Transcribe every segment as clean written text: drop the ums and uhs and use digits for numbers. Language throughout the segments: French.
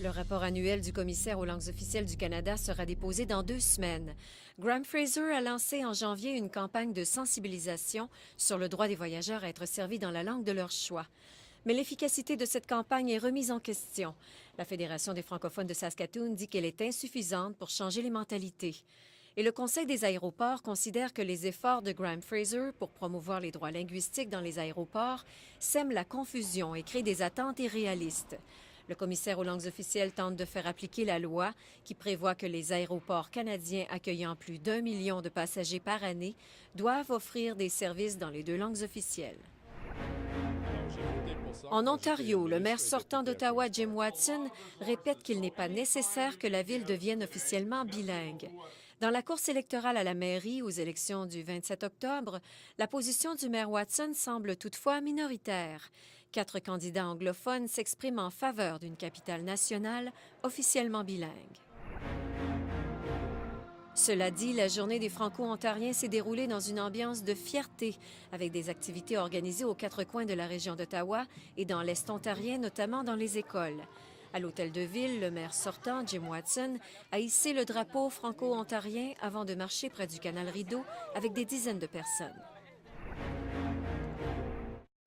Le rapport annuel du commissaire aux langues officielles du Canada sera déposé dans 2 semaines. Graham Fraser a lancé en janvier une campagne de sensibilisation sur le droit des voyageurs à être servis dans la langue de leur choix. Mais l'efficacité de cette campagne est remise en question. La Fédération des francophones de Saskatoon dit qu'elle est insuffisante pour changer les mentalités. Et le Conseil des aéroports considère que les efforts de Graham Fraser pour promouvoir les droits linguistiques dans les aéroports sèment la confusion et créent des attentes irréalistes. Le commissaire aux langues officielles tente de faire appliquer la loi qui prévoit que les aéroports canadiens accueillant plus d'1 million de passagers par année doivent offrir des services dans les 2 langues officielles. Alors, j'ai voté pour ça En quand j'étais Ontario, le maire ministre et sortant député à d'Ottawa, Queen's Jim Park. Watson, répète qu'il n'est pas nécessaire que la ville devienne officiellement bilingue. Dans la course électorale à la mairie aux élections du 27 octobre, la position du maire Watson semble toutefois minoritaire. 4 candidats anglophones s'expriment en faveur d'une capitale nationale officiellement bilingue. Cela dit, la journée des Franco-Ontariens s'est déroulée dans une ambiance de fierté, avec des activités organisées aux 4 coins de la région d'Ottawa et dans l'Est ontarien, notamment dans les écoles. À l'hôtel de ville, le maire sortant, Jim Watson, a hissé le drapeau franco-ontarien avant de marcher près du canal Rideau avec des dizaines de personnes.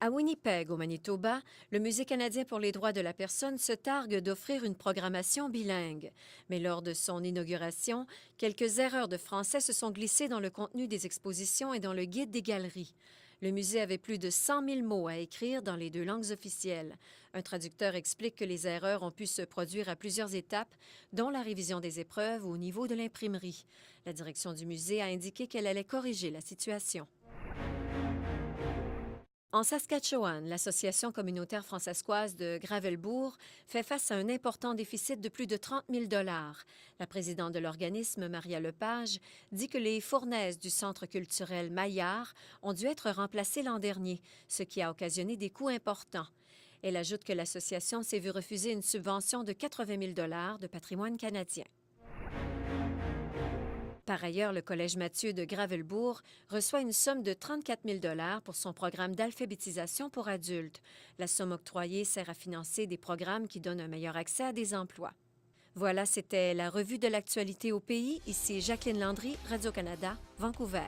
À Winnipeg, au Manitoba, le Musée canadien pour les droits de la personne se targue d'offrir une programmation bilingue. Mais lors de son inauguration, quelques erreurs de français se sont glissées dans le contenu des expositions et dans le guide des galeries. Le musée avait plus de 100 000 mots à écrire dans les 2 langues officielles. Un traducteur explique que les erreurs ont pu se produire à plusieurs étapes, dont la révision des épreuves au niveau de l'imprimerie. La direction du musée a indiqué qu'elle allait corriger la situation. En Saskatchewan, l'Association communautaire francescoise de Gravelbourg fait face à un important déficit de plus de 30 000 $. La présidente de l'organisme, Maria Lepage, dit que les fournaises du centre culturel Maillard ont dû être remplacées l'an dernier, ce qui a occasionné des coûts importants. Elle ajoute que l'association s'est vue refuser une subvention de 80 000 $ de patrimoine canadien. Par ailleurs, le Collège Mathieu de Gravelbourg reçoit une somme de 34 000 $ pour son programme d'alphabétisation pour adultes. La somme octroyée sert à financer des programmes qui donnent un meilleur accès à des emplois. Voilà, c'était la revue de l'actualité au pays. Ici Jacqueline Landry, Radio-Canada, Vancouver.